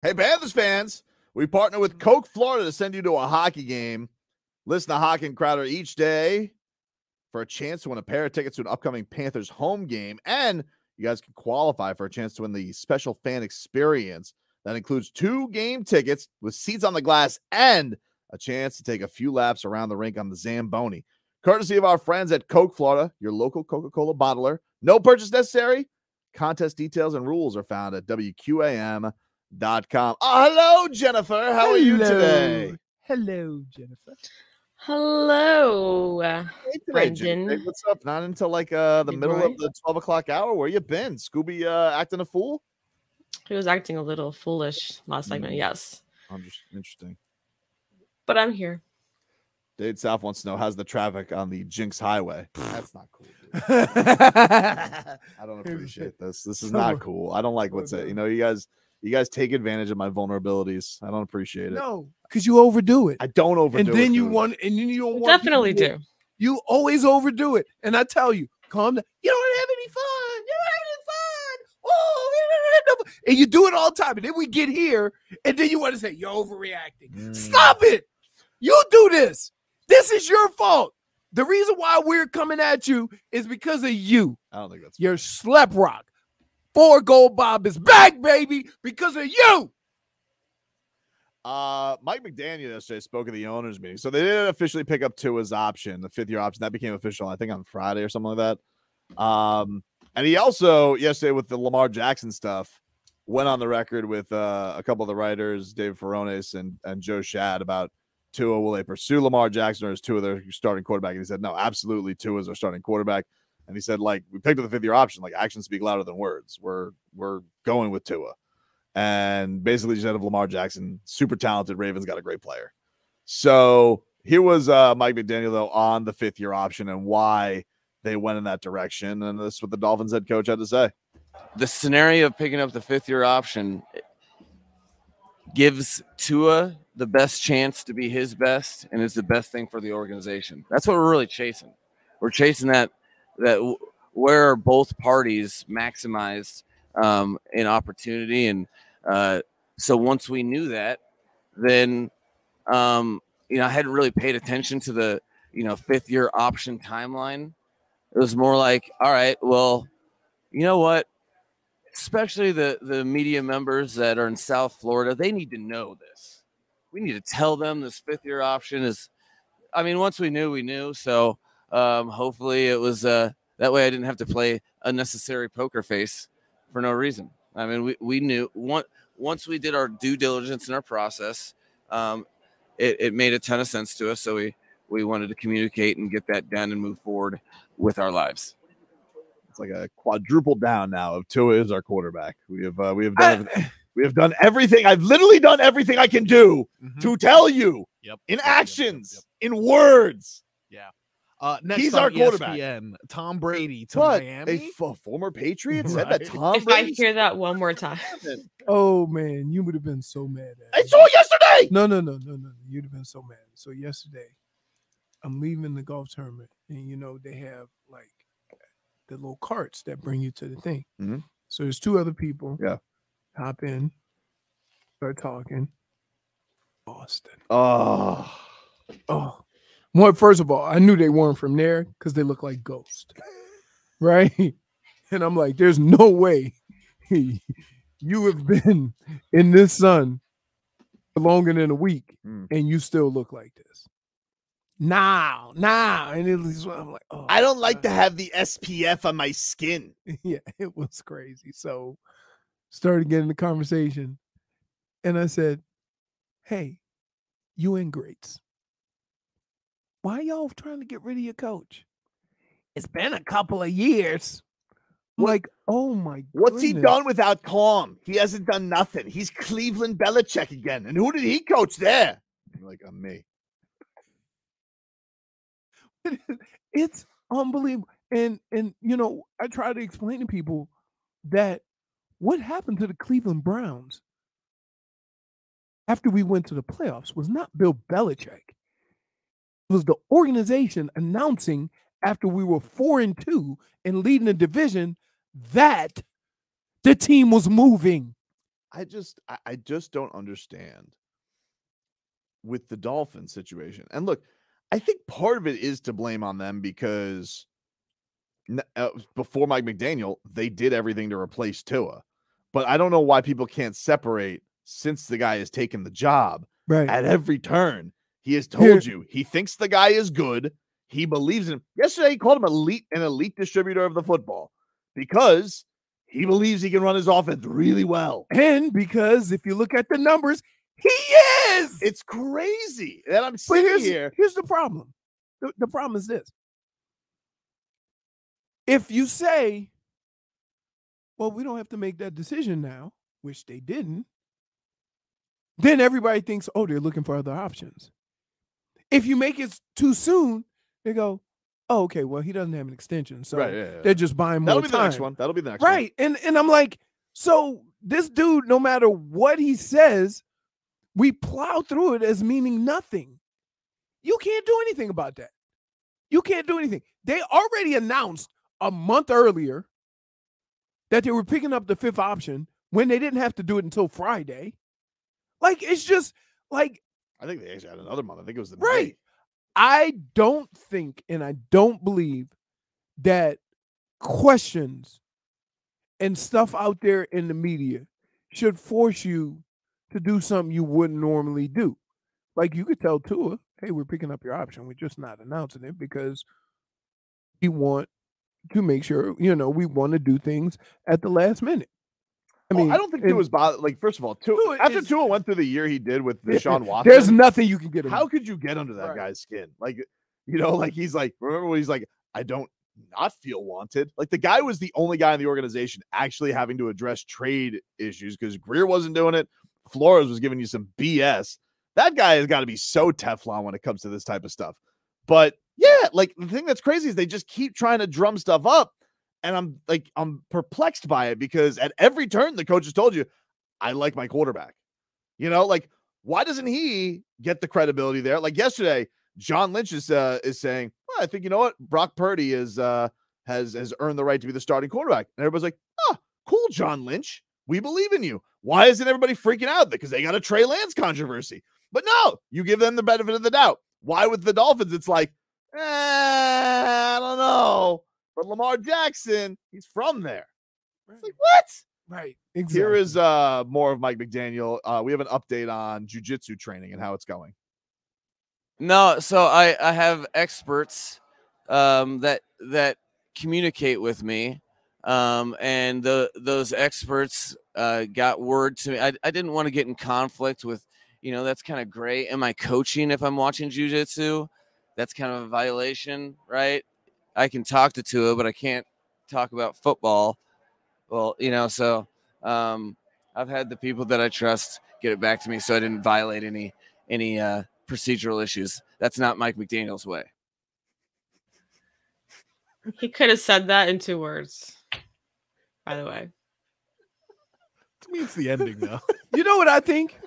Hey, Panthers fans, we partner with Coke Florida to send you to a hockey game. Listen to Hockey and Crowder each day for a chance to win a pair of tickets to an upcoming Panthers home game. And you guys can qualify for a chance to win the special fan experience that includes 2 game tickets with seats on the glass and a chance to take a few laps around the rink on the Zamboni. Courtesy of our friends at Coke Florida, your local Coca-Cola bottler. No purchase necessary. Contest details and rules are found at WQAM.com. Hello, Jennifer. How are you today? Hello, Jennifer. Hello, Hey today, Brendan. Jennifer. Hey, what's up? Not until like the middle of the 12 o'clock hour. Where you been? Scooby acting a fool? He was acting a little foolish last segment, yes. Interesting. But I'm here. Dade South wants to know, how's the traffic on the Jinx Highway? That's not cool, dude. I don't appreciate this. This is not cool. I don't like what's it. You know, you guys take advantage of my vulnerabilities. I don't appreciate it. No, because you overdo it. I don't overdo it. And then you dude. want, and then you don't want. Definitely do. You always overdo it. And I tell you, calm down. You don't have any fun. You don't have any fun. Oh, and you do it all the time. And then we get here, and then you want to say, you're overreacting. Stop it. You do this. This is your fault. The reason why we're coming at you is because of you. I don't think that's Your slap rock. 4 Gold Bob is back, baby, because of you. Mike McDaniel yesterday spoke at the owners meeting. So they didn't officially pick up Tua's option, the 5th-year option. That became official, I think, on Friday or something like that. And he also, yesterday with the Lamar Jackson stuff, went on the record with a couple of the writers, David Furones and Joe Shad, about Tua. Will they pursue Lamar Jackson, or is Tua their starting quarterback? And he said, no, absolutely, Tua is our starting quarterback. And he said, like, we picked up the 5th-year option. Like, actions speak louder than words. We're going with Tua. And basically just said of Lamar Jackson, super talented. Ravens got a great player. So here was Mike McDaniel, though, on the 5th-year option and why they went in that direction. And this is what the Dolphins head coach had to say. The scenario of picking up the 5th-year option gives Tua the best chance to be his best, and is the best thing for the organization. That's what we're really chasing. We're chasing that where both parties maximized in opportunity. And so once we knew that, then I hadn't really paid attention to the 5th-year option timeline. It was more like, all right, well, you know what? Especially the media members that are in South Florida, they need to know this. We need to tell them this 5th-year option is, once we knew, we knew. So hopefully it was that way I didn't have to play unnecessary poker face for no reason. We knew once we did our due diligence in our process, it made a ton of sense to us. So we wanted to communicate and get that done and move forward with our lives. It's like a quadruple down now of Tua is our quarterback. We have done everything. I've literally done everything I can do to tell you in actions, in words. Yeah. Next He's on our quarterback. ESPN, Tom Brady to But Miami. a former Patriot said that Tom If I Brady. hear that one more time. Oh, man, you would have been so mad at I me. saw it yesterday. No. You'd have been so mad. So yesterday, I'm leaving the golf tournament, and they have like the little carts that bring you to the thing. Mhm. So there's 2 other people. Yeah. Hop in, start talking. Boston. Oh, Well, first of all, I knew they weren't from there because they look like ghosts, right? And I'm like, there's no way you have been in this sun for longer than a week and you still look like this. Now. And I'm like, oh, I don't like to have the SPF on my skin. yeah, it was crazy. So started getting the conversation and I said, hey, you in greats. Why y'all trying to get rid of your coach? It's been a couple of years. I'm like, oh my What's he goodness. done without Calm? He hasn't done nothing. He's Cleveland Belichick again. And who did he coach there? You're like, me. It's unbelievable. And I try to explain to people that what happened to the Cleveland Browns after we went to the playoffs was not Bill Belichick. It was the organization announcing after we were 4-2 and leading the division that the team was moving. I just don't understand with the Dolphins situation. And look, I think part of it is to blame on them because before Mike McDaniel, they did everything to replace Tua. But I don't know why people can't separate since the guy has taken the job. Right. At every turn, he has told you he thinks the guy is good. He believes in him. Yesterday, he called him an elite distributor of the football because he believes he can run his offense really well. And because if you look at the numbers, he is. It's crazy that I'm sitting here. Here's the problem. The problem is this. If you say, well, we don't have to make that decision now, which they didn't, then everybody thinks, oh, they're looking for other options. If you make it too soon, they go, oh, okay, well, he doesn't have an extension, so they're just buying more time. That'll be the next one. That'll be the next one. Right, and I'm like, so this dude, no matter what he says, we plow through it as meaning nothing. You can't do anything about that. You can't do anything. They already announced a month earlier that they were picking up the fifth option when they didn't have to do it until Friday. Like, it's just like, I think they actually had another month. I think it was the right. May. I don't think and I don't believe that questions and stuff out there in the media should force you to do something you wouldn't normally do. Like, you could tell Tua, hey, we're picking up your option. We're just not announcing it because we want to make sure, we want to do things at the last minute. I mean, I don't think Tua's bothered. Like, first of all, after Tua went through the year he did with Deshaun Watson, there's nothing you can get him. How could you get under that guy's skin? Like, like he's like, remember when he's like, I don't not feel wanted. Like, the guy was the only guy in the organization actually having to address trade issues because Greer wasn't doing it. Flores was giving you some BS. That guy has got to be so Teflon when it comes to this type of stuff. But yeah, like, the thing that's crazy is they just keep trying to drum stuff up. And I'm perplexed by it because at every turn, the coach has told you, I like my quarterback. Like, why doesn't he get the credibility there? Like yesterday, John Lynch is saying, well, I think, Brock Purdy has earned the right to be the starting quarterback. And everybody's like, cool, John Lynch. We believe in you. Why isn't everybody freaking out? Because they got a Trey Lance controversy. But no, you give them the benefit of the doubt. Why with the Dolphins? It's like, I don't know. But Lamar Jackson, he's from there. It's like, what? Right. Exactly. Here is more of Mike McDaniel. We have an update on jiu-jitsu training and how it's going. No, so I have experts that communicate with me, and those experts got word to me. I didn't want to get in conflict with, that's kind of gray. Am I coaching if I'm watching jiu-jitsu? That's kind of a violation, right? I can talk to Tua, but I can't talk about football. Well, so I've had the people that I trust get it back to me so I didn't violate any procedural issues. That's not Mike McDaniel's way. He could have said that in 2 words, by the way. To me, it's the ending, though. You know what I think?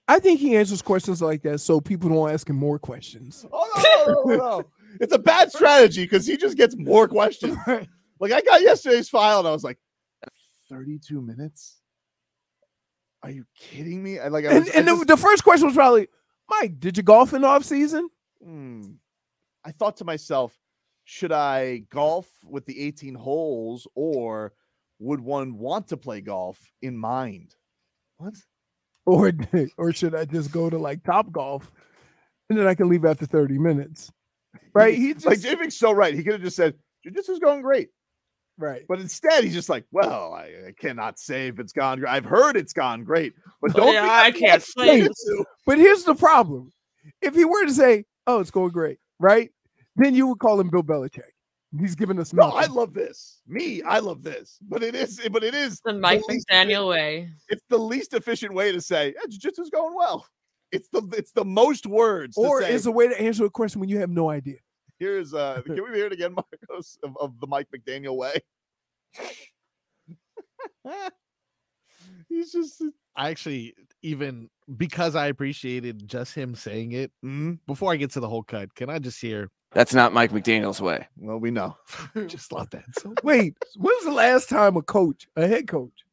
I think he answers questions like that so people don't ask him more questions. Oh, no. It's a bad strategy because he just gets more questions. Right. Like, I got yesterday's file and I was like, 32 minutes? Are you kidding me? The first question was probably, Mike, did you golf in the off season? I thought to myself, should I golf with the 18 holes or would one want to play golf in mind? What? Or should I just go to like Top Golf and then I can leave after 30 minutes? Right? Like, J-Vic's so right. He could have just said, jiu-jitsu's going great. Right. But instead, he's just like, well, I cannot say if it's gone great. I've heard it's gone great. But don't I can't say. But here's the problem. If he were to say, oh, it's going great, right? Then you would call him Bill Belichick. He's giving us nothing. No, I love this. I love this. But it is the Mike McDaniel way. It's the least efficient way to say, jiu-jitsu's going well. It's the most words. Or to say. It's a way to answer a question when you have no idea. Here's can we hear it again, Marcos, of the Mike McDaniel way? He's just I actually, even because I appreciated just him saying it, before I get to the whole cut, can I just hear, that's not Mike McDaniel's way? Well, we know. Just love that. So wait, when was the last time a head coach,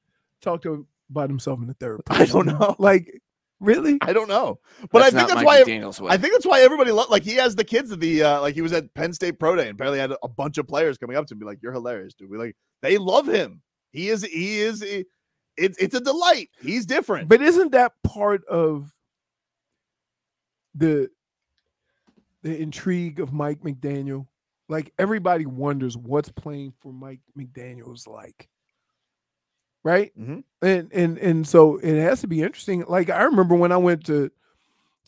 talked to by himself in the third I person. don't know. Like, really? I don't know. But That's I think not that's Mike why McDaniel's way. I think that's why everybody like he has the kids at the like he was at Penn State Pro Day and apparently had a bunch of players coming up to him and be like, "You're hilarious, dude." We like they love him. It's a delight. He's different. But isn't that part of the intrigue of Mike McDaniel? Like, everybody wonders what's playing for Mike McDaniel's like, right? Mm-hmm. And so it has to be interesting. Like, I remember when I went to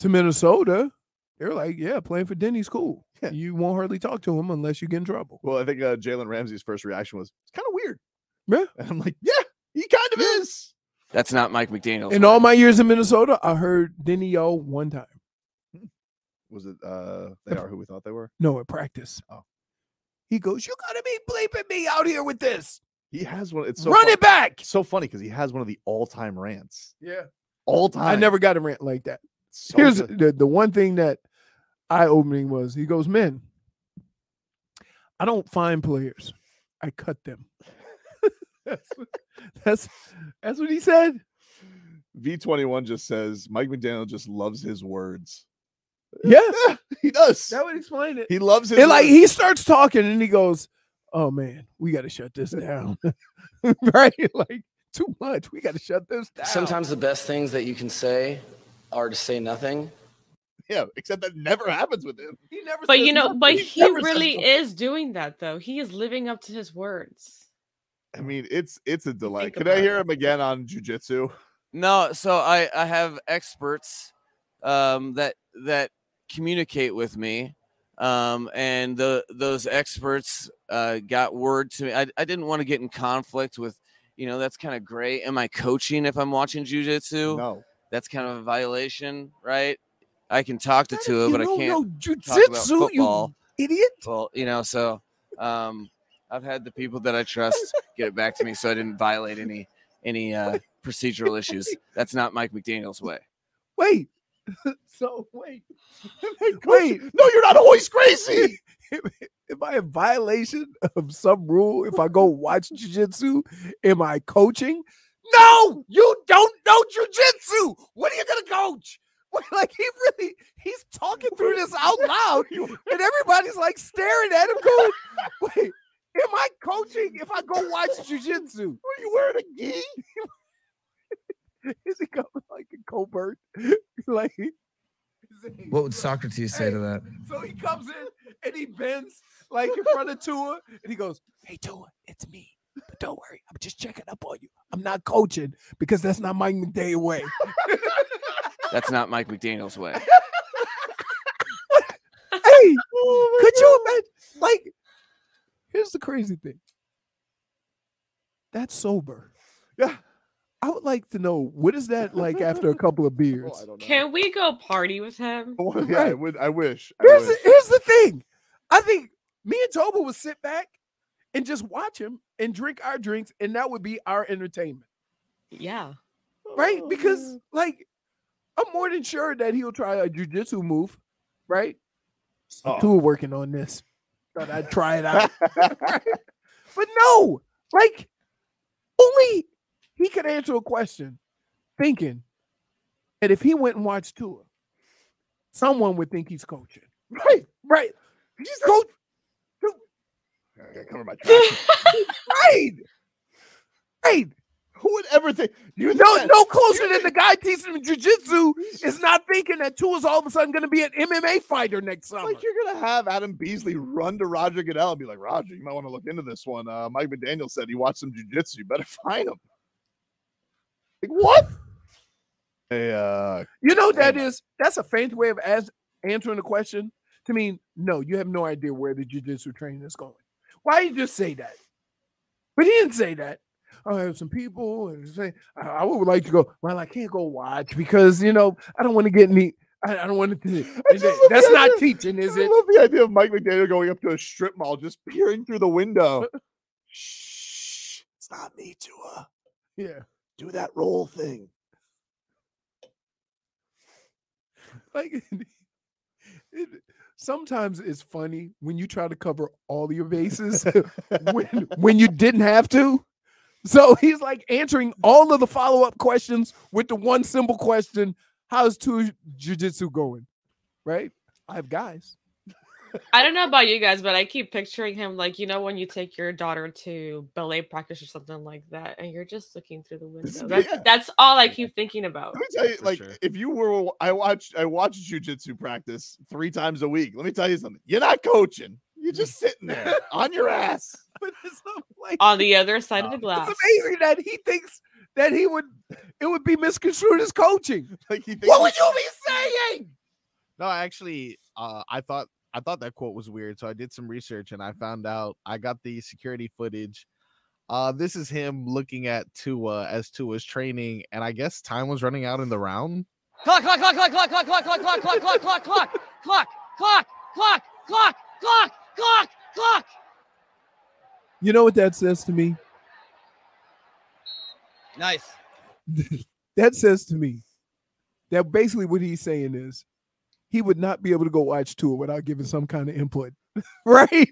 Minnesota, they were like, "Yeah, playing for Denny's cool. Yeah. You won't hardly talk to him unless you get in trouble." Well, I think Jalen Ramsey's first reaction was, "It's kind of weird." Yeah. And I'm like, "Yeah, he kind of is." That's not Mike McDaniel's In way. all my years in Minnesota, I heard Denny yell one time. Was it they are who we thought they were? No, at practice. Oh. He goes, "You gotta be bleeping me out here with this. He has one. It's so Run it back." It's so funny because he has one of the all-time rants. Yeah. All time. I never got a rant like that. So Here's good. the one thing that eye-opening was, he goes, "Men, I don't find players. I cut them." that's what he said. V21 just says Mike McDaniel just loves his words. Yeah. Yeah, he does. That would explain it. He loves his And like, words. he starts talking and he goes, "Oh man, we got to shut this down." Right? Like, too much. We got to shut this down. Sometimes the best things that you can say are to say nothing. Yeah, except that never happens with him. He never But says you know, nothing. but he never says really nothing. is doing that though. He is living up to his words. I mean, it's a delight. Think Could I about hear it. him again on jiu-jitsu? No, so I have experts that communicate with me, and those experts got word to me. I didn't want to get in conflict with, that's kind of gray. Am I coaching if I'm watching jiu-jitsu? No. That's kind of a violation, right? I can talk to Not if Tua, you but I don't can't know talk about jujitsu, football. you idiot. Well, so I've had the people that I trust get it back to me, so I didn't violate any procedural issues. That's not Mike McDaniel's way. Wait. So wait. Wait. No, you're not always crazy. Am I in violation of some rule if I go watch jiu-jitsu? Am I coaching? No, you don't know jiu-jitsu. What are you gonna coach? Like, he's talking through this out loud, and everybody's like staring at him going, "Wait, am I coaching if I go watch jiu-jitsu?" Are you wearing a gi? Is he coming like a covert? Like, What would Socrates say to that? so he comes in and he bends like in front of Tua, and he goes, "Hey Tua, it's me. But don't worry, I'm just checking up on you. I'm not coaching because that's not Mike McDaniel's way." That's not Mike McDaniel's way. Hey, could you imagine? Like, here's the crazy thing. That's sober. Yeah. I would like to know, what is that like after a couple of beers? Oh, I don't know. Can we go party with him? Oh, yeah, Right. I would. I wish. Here's the thing. I think me and Toba would sit back and just watch him and drink our drinks, and that would be our entertainment. Yeah. Right? Because, like, I'm more than sure that he'll try a jiu-jitsu move, right? Oh. Tua working on this. Thought I'd try it out. But no, like, only he could answer a question thinking that if he went and watched Tua, someone would think he's coaching. Right. He's coach. I gotta cover my tracks. Right. Who would ever think? You No closer than the guy teaching him jiu-jitsu is not thinking that Tua's all of a sudden going to be an MMA fighter next summer. Like, you're gonna have Adam Beasley run to Roger Goodell and be like, "Roger, you might want to look into this one. Mike McDaniel said he watched some jiu-jitsu. You better find him." Like, what? Hey, You know what that is? That's a fancy way of answering the question. To mean, no, you have no idea where the jiu-jitsu training is going. Why you just say that? But he didn't say that. I have some people and say, I would like to go. Well, I can't go watch because, I don't want to get any. I don't want to. That's not teaching, is I it? love the idea of Mike McDaniel going up to a strip mall, just peering through the window. Shh, it's not me, Tua. Yeah. Do that roll thing. Like, sometimes it's funny when you try to cover all your bases when you didn't have to. So he's like answering all of the follow-up questions with the one simple question, how's Tua jiu-jitsu going? Right? I have guys. I don't know about you guys, but I keep picturing him like, you know, when you take your daughter to ballet practice or something like that, and you're just looking through the window. That's all I keep thinking about. Let me tell you, like, if you were, I watch jiu-jitsu practice 3 times a week. Let me tell you something. You're not coaching. You're just sitting there on your ass. On the other side of the glass. It's amazing that he thinks that it would be misconstrued as coaching. Like he thinks what would you be saying? No, actually, I thought that quote was weird, so I did some research and I found out. I got the security footage. This is him looking at Tua as Tua's training, and I guess time was running out in the round. Clock. You know what that says to me? Nice. That says to me that basically what he's saying is he would not be able to go watch Tua without giving some kind of input, right?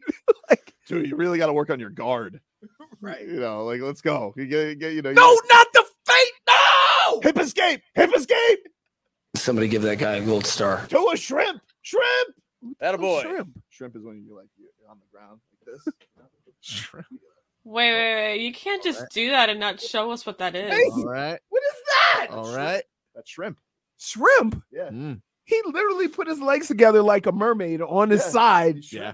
Like, dude, you really got to work on your guard, right? You know, like let's go. You get, you know. No, not the fate. No, hip escape. Somebody give that guy a gold star. Tua shrimp. Attaboy. Shrimp is when you're on the ground like this. Shrimp. Wait. You can't just do that and not show us what that is. Hey, All right. what is that? All right. That's shrimp. Shrimp? Yeah. He literally put his legs together like a mermaid on his side. Yeah.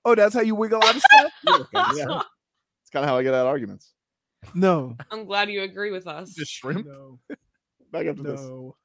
Oh, that's how you wiggle out of stuff? Yeah. It's kind of how I get out of arguments. No. I'm glad you agree with us. Just shrimp? No. Back up to this. No.